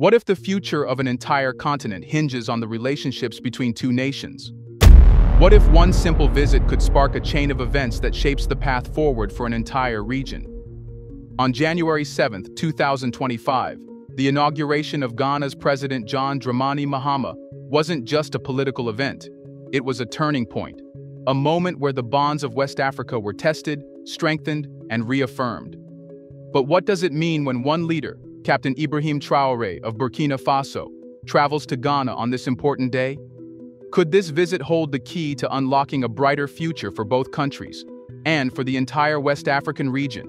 What if the future of an entire continent hinges on the relationships between two nations? What if one simple visit could spark a chain of events that shapes the path forward for an entire region? On January 7, 2025, the inauguration of Ghana's President John Dramani Mahama wasn't just a political event. It was a turning point, a moment where the bonds of West Africa were tested, strengthened, and reaffirmed. But what does it mean when one leader, Captain Ibrahim Traoré of Burkina Faso, travels to Ghana on this important day? Could this visit hold the key to unlocking a brighter future for both countries and for the entire West African region?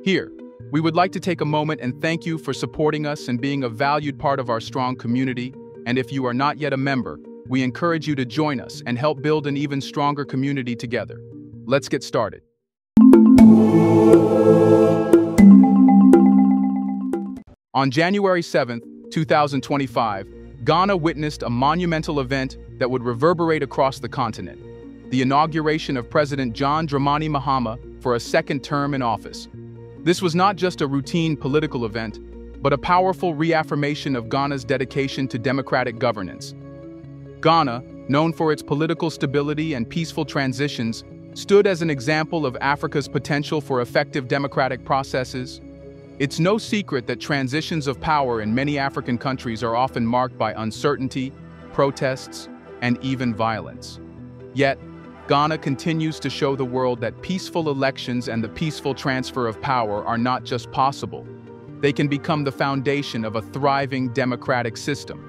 Here, we would like to take a moment and thank you for supporting us and being a valued part of our strong community. And if you are not yet a member, we encourage you to join us and help build an even stronger community together. Let's get started. On January 7, 2025, Ghana witnessed a monumental event that would reverberate across the continent: the inauguration of President John Dramani Mahama for a second term in office. This was not just a routine political event, but a powerful reaffirmation of Ghana's dedication to democratic governance. Ghana, known for its political stability and peaceful transitions, stood as an example of Africa's potential for effective democratic processes. It's no secret that transitions of power in many African countries are often marked by uncertainty, protests, and even violence. Yet, Ghana continues to show the world that peaceful elections and the peaceful transfer of power are not just possible. They can become the foundation of a thriving democratic system.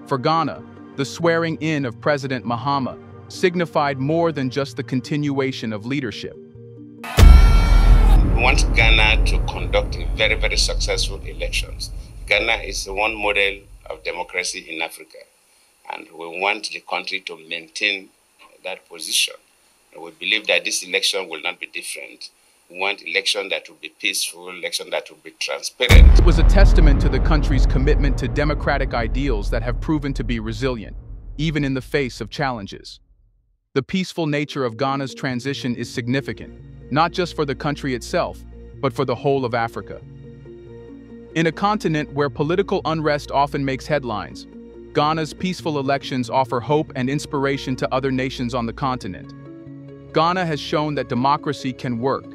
For Ghana, the swearing in of President Mahama signified more than just the continuation of leadership. We want Ghana to conduct very, very successful elections. Ghana is one model of democracy in Africa, and we want the country to maintain that position. And we believe that this election will not be different. We want election that will be peaceful, election that will be transparent. It was a testament to the country's commitment to democratic ideals that have proven to be resilient, even in the face of challenges. The peaceful nature of Ghana's transition is significant, not just for the country itself, but for the whole of Africa. In a continent where political unrest often makes headlines, Ghana's peaceful elections offer hope and inspiration to other nations on the continent. Ghana has shown that democracy can work,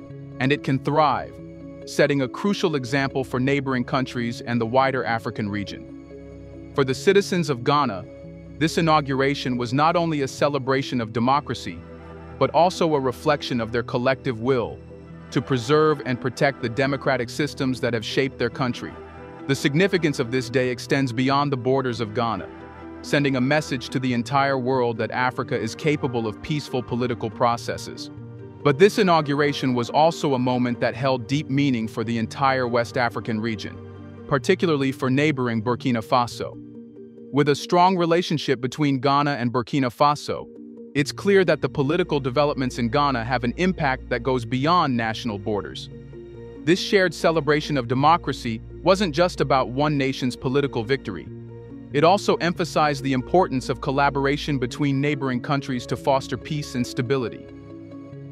and it can thrive, setting a crucial example for neighboring countries and the wider African region. For the citizens of Ghana, this inauguration was not only a celebration of democracy, but also a reflection of their collective will to preserve and protect the democratic systems that have shaped their country. The significance of this day extends beyond the borders of Ghana, sending a message to the entire world that Africa is capable of peaceful political processes. But this inauguration was also a moment that held deep meaning for the entire West African region, particularly for neighboring Burkina Faso. With a strong relationship between Ghana and Burkina Faso, it's clear that the political developments in Ghana have an impact that goes beyond national borders. This shared celebration of democracy wasn't just about one nation's political victory. It also emphasized the importance of collaboration between neighboring countries to foster peace and stability.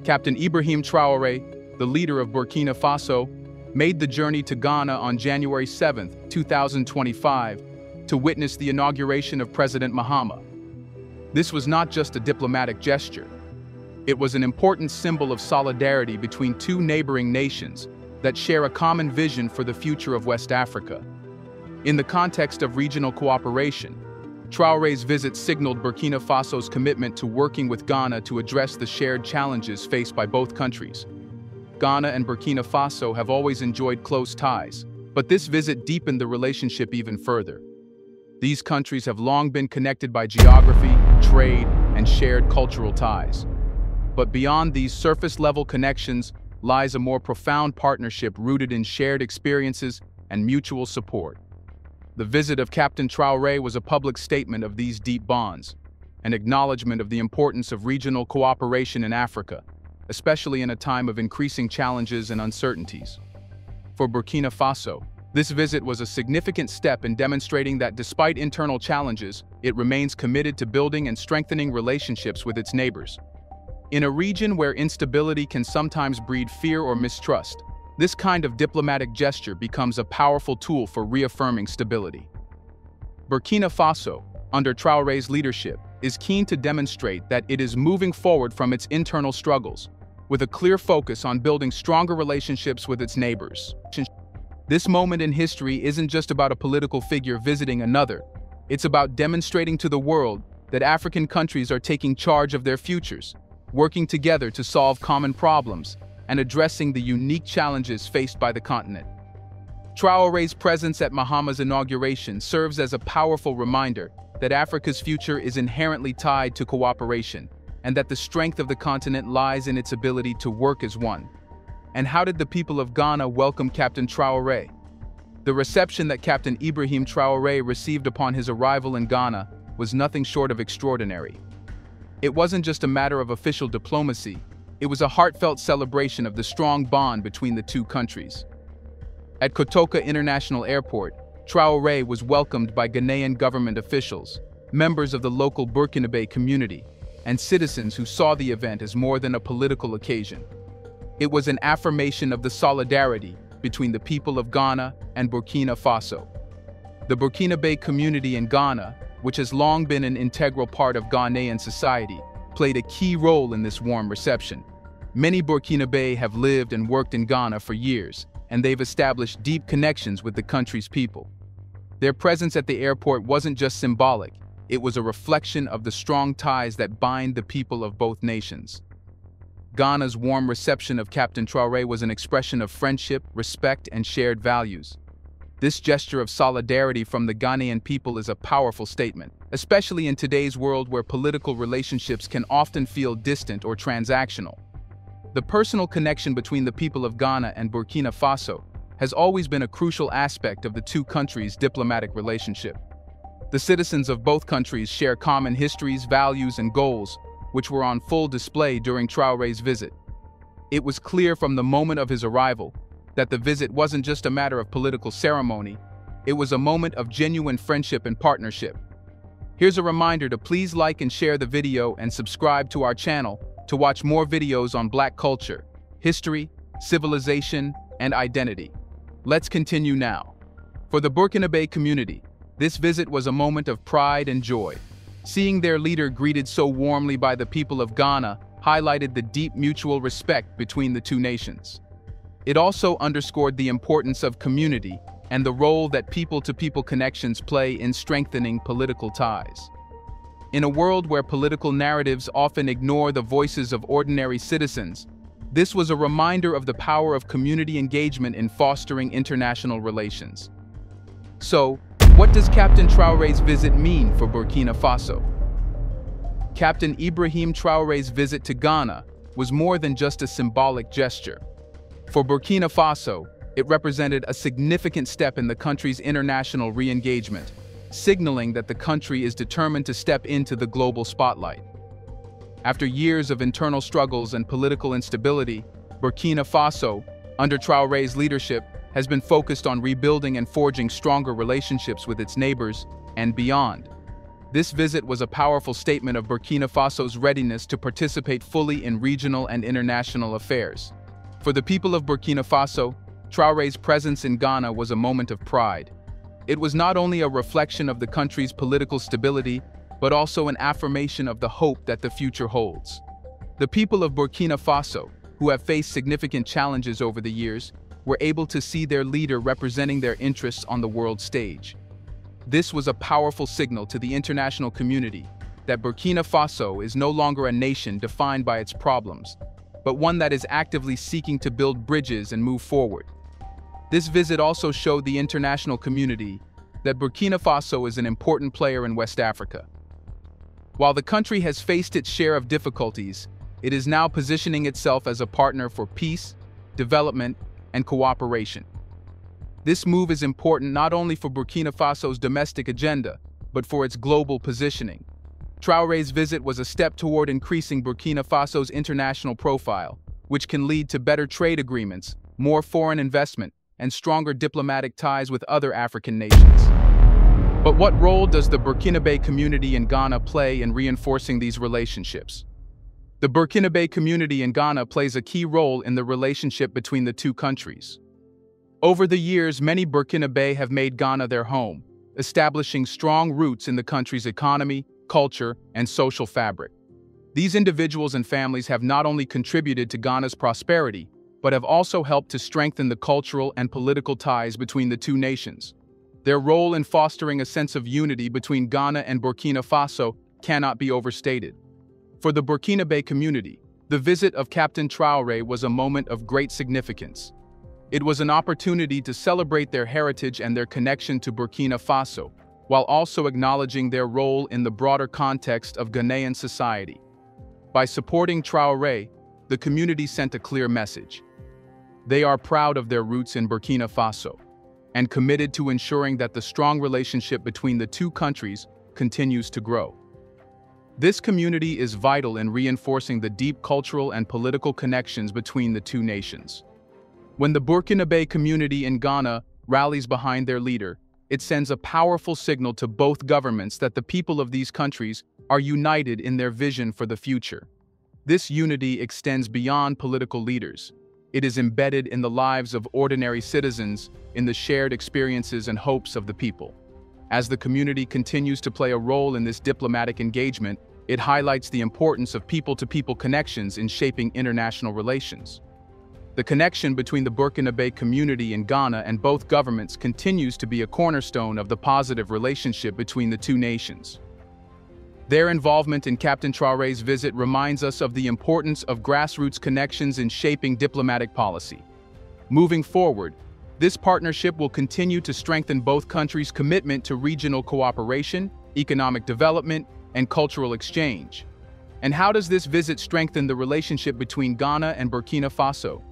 Captain Ibrahim Traoré, the leader of Burkina Faso, made the journey to Ghana on January 7, 2025, to witness the inauguration of President Mahama. This was not just a diplomatic gesture. It was an important symbol of solidarity between two neighboring nations that share a common vision for the future of West Africa. In the context of regional cooperation, Traoré's visit signaled Burkina Faso's commitment to working with Ghana to address the shared challenges faced by both countries. Ghana and Burkina Faso have always enjoyed close ties, but this visit deepened the relationship even further. These countries have long been connected by geography, trade, and shared cultural ties. But beyond these surface-level connections lies a more profound partnership rooted in shared experiences and mutual support. The visit of Captain Traoré was a public statement of these deep bonds, an acknowledgement of the importance of regional cooperation in Africa, especially in a time of increasing challenges and uncertainties. For Burkina Faso, this visit was a significant step in demonstrating that despite internal challenges, it remains committed to building and strengthening relationships with its neighbors. In a region where instability can sometimes breed fear or mistrust, This kind of diplomatic gesture becomes a powerful tool for reaffirming stability. Burkina Faso, under Traoré's leadership, is keen to demonstrate that it is moving forward from its internal struggles, with a clear focus on building stronger relationships with its neighbors. This moment in history isn't just about a political figure visiting another. It's about demonstrating to the world that African countries are taking charge of their futures, working together to solve common problems, and addressing the unique challenges faced by the continent. Traoré's presence at Mahama's inauguration serves as a powerful reminder that Africa's future is inherently tied to cooperation, and that the strength of the continent lies in its ability to work as one. And how did the people of Ghana welcome Captain Traoré? The reception that Captain Ibrahim Traoré received upon his arrival in Ghana was nothing short of extraordinary. It wasn't just a matter of official diplomacy, it was a heartfelt celebration of the strong bond between the two countries. At Kotoka International Airport, Traoré was welcomed by Ghanaian government officials, members of the local Burkinabe community, and citizens who saw the event as more than a political occasion. It was an affirmation of the solidarity between the people of Ghana and Burkina Faso. The Burkinabe community in Ghana, which has long been an integral part of Ghanaian society, played a key role in this warm reception. Many Burkinabe have lived and worked in Ghana for years, and they've established deep connections with the country's people. Their presence at the airport wasn't just symbolic, it was a reflection of the strong ties that bind the people of both nations. Ghana's warm reception of Captain Traoré was an expression of friendship, respect, and shared values. This gesture of solidarity from the Ghanaian people is a powerful statement, especially in today's world where political relationships can often feel distant or transactional. The personal connection between the people of Ghana and Burkina Faso has always been a crucial aspect of the two countries' diplomatic relationship. The citizens of both countries share common histories, values, and goals, which were on full display during Traoré's visit. It was clear from the moment of his arrival that the visit wasn't just a matter of political ceremony, it was a moment of genuine friendship and partnership. Here's a reminder to please like and share the video and subscribe to our channel to watch more videos on Black culture, history, civilization, and identity. Let's continue now. For the Burkinabe community, this visit was a moment of pride and joy. Seeing their leader greeted so warmly by the people of Ghana highlighted the deep mutual respect between the two nations. It also underscored the importance of community and the role that people-to-people connections play in strengthening political ties. In a world where political narratives often ignore the voices of ordinary citizens, this was a reminder of the power of community engagement in fostering international relations. So, what does Captain Traoré's visit mean for Burkina Faso? Captain Ibrahim Traoré's visit to Ghana was more than just a symbolic gesture. For Burkina Faso, it represented a significant step in the country's international re-engagement, signaling that the country is determined to step into the global spotlight. After years of internal struggles and political instability, Burkina Faso, under Traoré's leadership, has been focused on rebuilding and forging stronger relationships with its neighbors and beyond. This visit was a powerful statement of Burkina Faso's readiness to participate fully in regional and international affairs. For the people of Burkina Faso, Traoré's presence in Ghana was a moment of pride. It was not only a reflection of the country's political stability, but also an affirmation of the hope that the future holds. The people of Burkina Faso, who have faced significant challenges over the years, were able to see their leader representing their interests on the world stage. This was a powerful signal to the international community that Burkina Faso is no longer a nation defined by its problems, but one that is actively seeking to build bridges and move forward. This visit also showed the international community that Burkina Faso is an important player in West Africa. While the country has faced its share of difficulties, it is now positioning itself as a partner for peace, development, and cooperation. This move is important not only for Burkina Faso's domestic agenda, but for its global positioning. Traoré's visit was a step toward increasing Burkina Faso's international profile, which can lead to better trade agreements, more foreign investment, and stronger diplomatic ties with other African nations. But what role does the Burkinabe community in Ghana play in reinforcing these relationships? The Burkinabe community in Ghana plays a key role in the relationship between the two countries. Over the years, many Burkinabe have made Ghana their home, establishing strong roots in the country's economy, culture, and social fabric. These individuals and families have not only contributed to Ghana's prosperity, but have also helped to strengthen the cultural and political ties between the two nations. Their role in fostering a sense of unity between Ghana and Burkina Faso cannot be overstated. For the Burkinabe community, the visit of Captain Traoré was a moment of great significance. It was an opportunity to celebrate their heritage and their connection to Burkina Faso, while also acknowledging their role in the broader context of Ghanaian society. By supporting Traoré, the community sent a clear message. They are proud of their roots in Burkina Faso and committed to ensuring that the strong relationship between the two countries continues to grow. This community is vital in reinforcing the deep cultural and political connections between the two nations. When the Burkinabe community in Ghana rallies behind their leader, it sends a powerful signal to both governments that the people of these countries are united in their vision for the future. This unity extends beyond political leaders. It is embedded in the lives of ordinary citizens, in the shared experiences and hopes of the people. As the community continues to play a role in this diplomatic engagement, it highlights the importance of people-to-people connections in shaping international relations. The connection between the Burkinabe community in Ghana and both governments continues to be a cornerstone of the positive relationship between the two nations. Their involvement in Captain Traoré's visit reminds us of the importance of grassroots connections in shaping diplomatic policy. Moving forward, this partnership will continue to strengthen both countries' commitment to regional cooperation, economic development, and cultural exchange. And how does this visit strengthen the relationship between Ghana and Burkina Faso?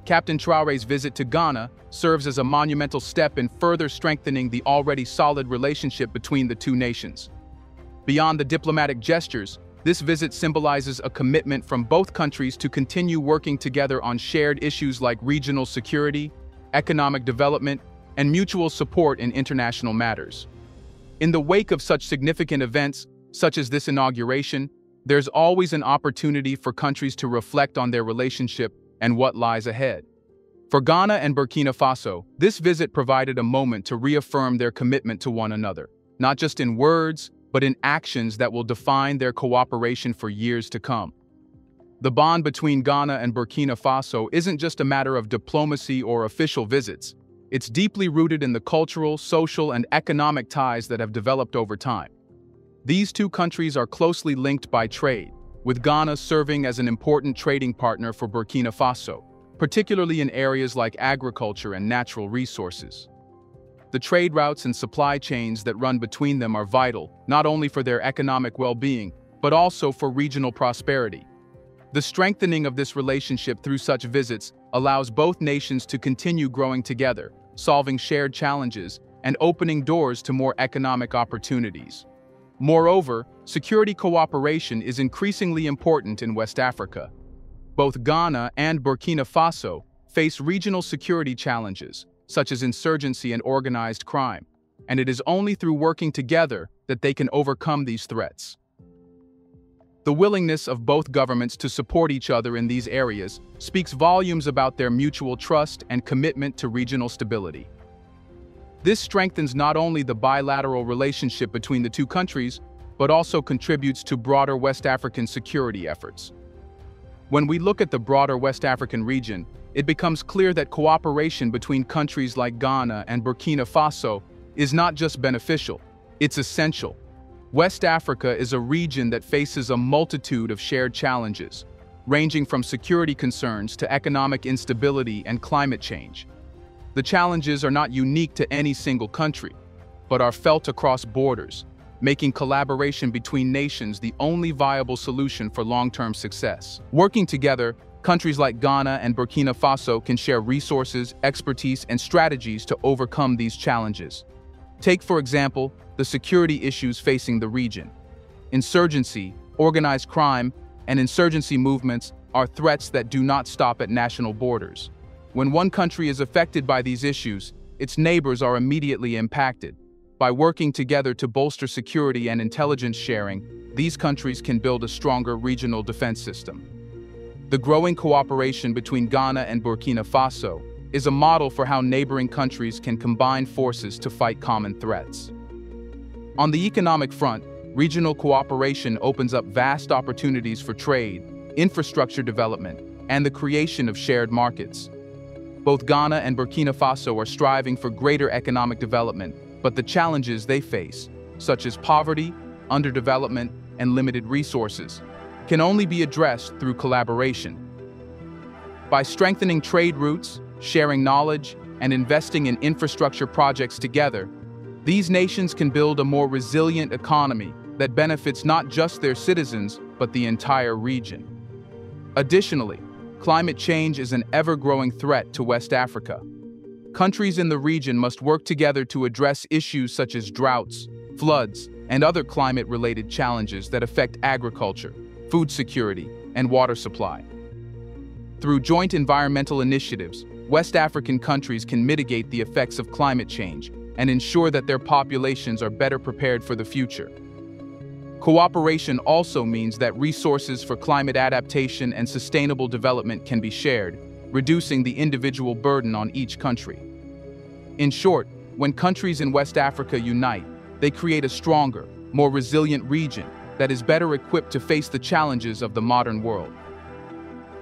Captain Traoré's visit to Ghana serves as a monumental step in further strengthening the already solid relationship between the two nations. Beyond the diplomatic gestures, this visit symbolizes a commitment from both countries to continue working together on shared issues like regional security, economic development, and mutual support in international matters. In the wake of such significant events, such as this inauguration, there's always an opportunity for countries to reflect on their relationship and what lies ahead. For Ghana and Burkina Faso, this visit provided a moment to reaffirm their commitment to one another, not just in words, but in actions that will define their cooperation for years to come. The bond between Ghana and Burkina Faso isn't just a matter of diplomacy or official visits. It's deeply rooted in the cultural, social, and economic ties that have developed over time. These two countries are closely linked by trade, with Ghana serving as an important trading partner for Burkina Faso, particularly in areas like agriculture and natural resources. The trade routes and supply chains that run between them are vital, not only for their economic well-being, but also for regional prosperity. The strengthening of this relationship through such visits allows both nations to continue growing together, solving shared challenges, and opening doors to more economic opportunities. Moreover, security cooperation is increasingly important in West Africa. Both Ghana and Burkina Faso face regional security challenges, such as insurgency and organized crime, and it is only through working together that they can overcome these threats. The willingness of both governments to support each other in these areas speaks volumes about their mutual trust and commitment to regional stability. This strengthens not only the bilateral relationship between the two countries, but also contributes to broader West African security efforts. When we look at the broader West African region, it becomes clear that cooperation between countries like Ghana and Burkina Faso is not just beneficial, it's essential. West Africa is a region that faces a multitude of shared challenges, ranging from security concerns to economic instability and climate change. The challenges are not unique to any single country, but are felt across borders, making collaboration between nations the only viable solution for long-term success. Working together, countries like Ghana and Burkina Faso can share resources, expertise, and strategies to overcome these challenges. Take, for example, the security issues facing the region. Insurgency, organized crime, and insurgency movements are threats that do not stop at national borders. When one country is affected by these issues, its neighbors are immediately impacted. By working together to bolster security and intelligence sharing, these countries can build a stronger regional defense system. The growing cooperation between Ghana and Burkina Faso is a model for how neighboring countries can combine forces to fight common threats. On the economic front, regional cooperation opens up vast opportunities for trade, infrastructure development, and the creation of shared markets. Both Ghana and Burkina Faso are striving for greater economic development, but the challenges they face, such as poverty, underdevelopment, and limited resources, can only be addressed through collaboration. By strengthening trade routes, sharing knowledge, and investing in infrastructure projects together, these nations can build a more resilient economy that benefits not just their citizens, but the entire region. Additionally, climate change is an ever-growing threat to West Africa. Countries in the region must work together to address issues such as droughts, floods, and other climate-related challenges that affect agriculture, food security, and water supply. Through joint environmental initiatives, West African countries can mitigate the effects of climate change and ensure that their populations are better prepared for the future. Cooperation also means that resources for climate adaptation and sustainable development can be shared, reducing the individual burden on each country. In short, when countries in West Africa unite, they create a stronger, more resilient region that is better equipped to face the challenges of the modern world.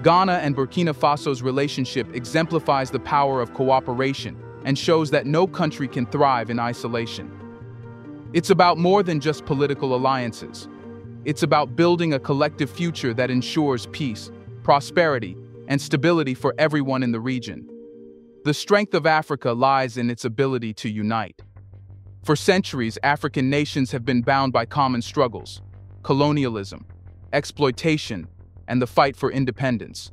Ghana and Burkina Faso's relationship exemplifies the power of cooperation and shows that no country can thrive in isolation. It's about more than just political alliances. It's about building a collective future that ensures peace, prosperity, and stability for everyone in the region. The strength of Africa lies in its ability to unite. For centuries, African nations have been bound by common struggles: colonialism, exploitation, and the fight for independence.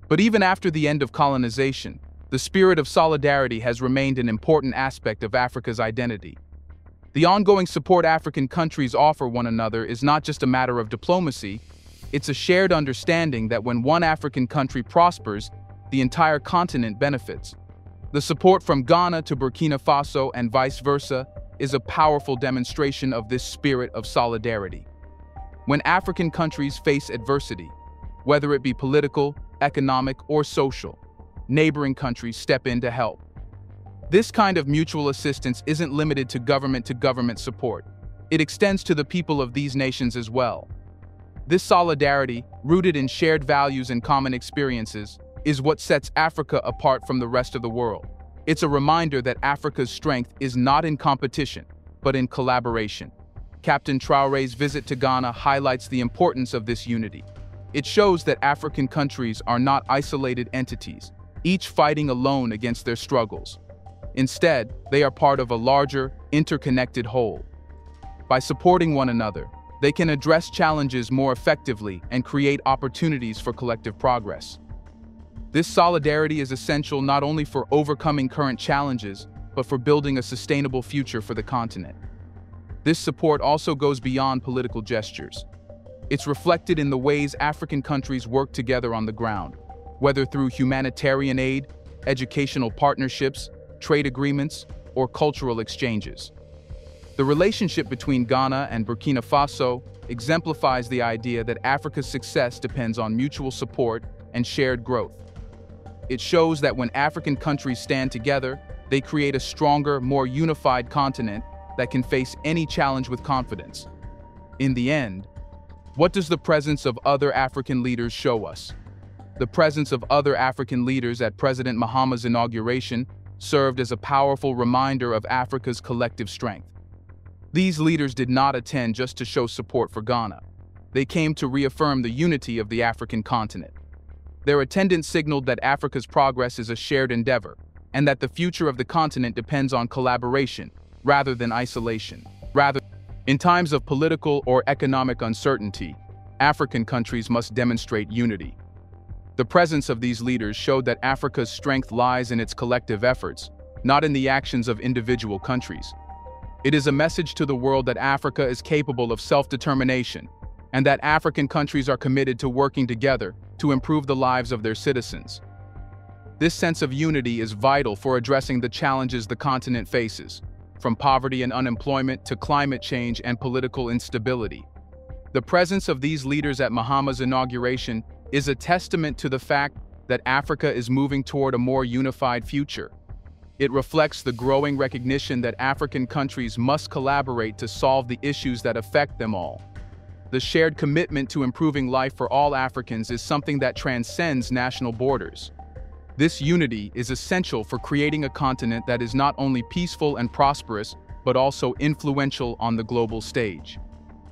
But even after the end of colonization, the spirit of solidarity has remained an important aspect of Africa's identity. The ongoing support African countries offer one another is not just a matter of diplomacy, it's a shared understanding that when one African country prospers, the entire continent benefits. The support from Ghana to Burkina Faso and vice versa is a powerful demonstration of this spirit of solidarity. When African countries face adversity, whether it be political, economic, or social, neighboring countries step in to help. This kind of mutual assistance isn't limited to government support. It extends to the people of these nations as well. This solidarity, rooted in shared values and common experiences, is what sets Africa apart from the rest of the world. It's a reminder that Africa's strength is not in competition, but in collaboration. Captain Traoré's visit to Ghana highlights the importance of this unity. It shows that African countries are not isolated entities, each fighting alone against their struggles. Instead, they are part of a larger, interconnected whole. By supporting one another, they can address challenges more effectively and create opportunities for collective progress. This solidarity is essential not only for overcoming current challenges, but for building a sustainable future for the continent. This support also goes beyond political gestures. It's reflected in the ways African countries work together on the ground, whether through humanitarian aid, educational partnerships, trade agreements, or cultural exchanges. The relationship between Ghana and Burkina Faso exemplifies the idea that Africa's success depends on mutual support and shared growth. It shows that when African countries stand together, they create a stronger, more unified continent that can face any challenge with confidence. In the end, what does the presence of other African leaders show us? The presence of other African leaders at President Mahama's inauguration served as a powerful reminder of Africa's collective strength. These leaders did not attend just to show support for Ghana. They came to reaffirm the unity of the African continent. Their attendance signaled that Africa's progress is a shared endeavor, and that the future of the continent depends on collaboration rather than isolation. In times of political or economic uncertainty, African countries must demonstrate unity. The presence of these leaders showed that Africa's strength lies in its collective efforts, not in the actions of individual countries. It is a message to the world that Africa is capable of self-determination, and that African countries are committed to working together to improve the lives of their citizens. This sense of unity is vital for addressing the challenges the continent faces. from poverty and unemployment to climate change and political instability. The presence of these leaders at Mahama's inauguration is a testament to the fact that Africa is moving toward a more unified future. It reflects the growing recognition that African countries must collaborate to solve the issues that affect them all. The shared commitment to improving life for all Africans is something that transcends national borders. This unity is essential for creating a continent that is not only peaceful and prosperous, but also influential on the global stage.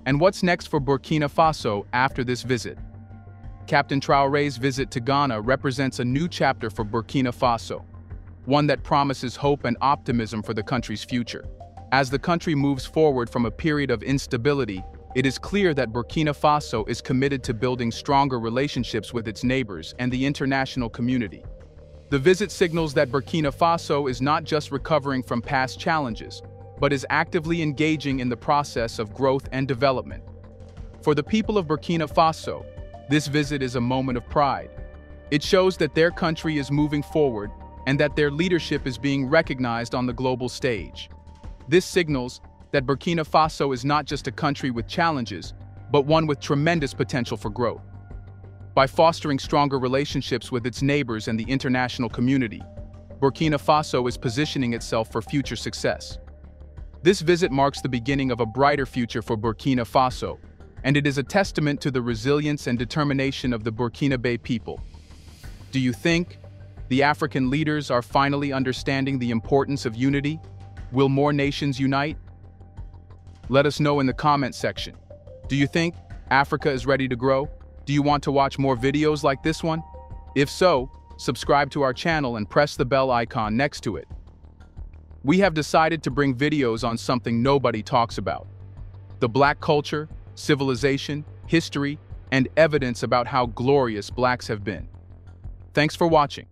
And what's next for Burkina Faso after this visit? Captain Traoré's visit to Ghana represents a new chapter for Burkina Faso, one that promises hope and optimism for the country's future. As the country moves forward from a period of instability, it is clear that Burkina Faso is committed to building stronger relationships with its neighbors and the international community. The visit signals that Burkina Faso is not just recovering from past challenges, but is actively engaging in the process of growth and development. For the people of Burkina Faso, this visit is a moment of pride. It shows that their country is moving forward and that their leadership is being recognized on the global stage. This signals that Burkina Faso is not just a country with challenges, but one with tremendous potential for growth. By fostering stronger relationships with its neighbors and the international community, Burkina Faso is positioning itself for future success. This visit marks the beginning of a brighter future for Burkina Faso, and it is a testament to the resilience and determination of the Burkinabe people. Do you think the African leaders are finally understanding the importance of unity? Will more nations unite? Let us know in the comment section. Do you think Africa is ready to grow? Do you want to watch more videos like this one? If so, subscribe to our channel and press the bell icon next to it. We have decided to bring videos on something nobody talks about: the Black culture, civilization, history, and evidence about how glorious Blacks have been. Thanks for watching,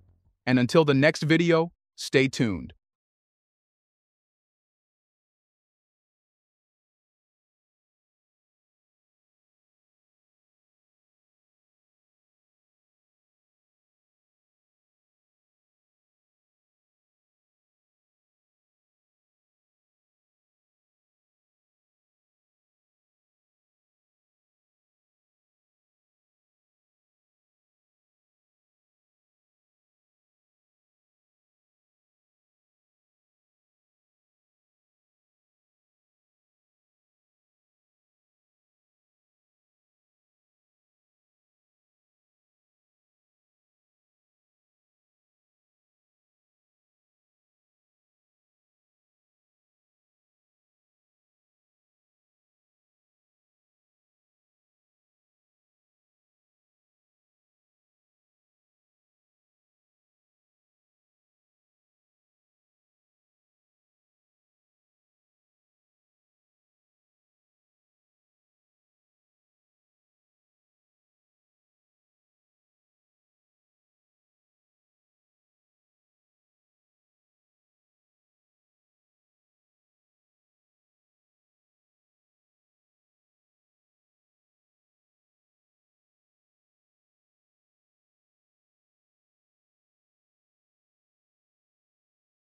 and until the next video, stay tuned.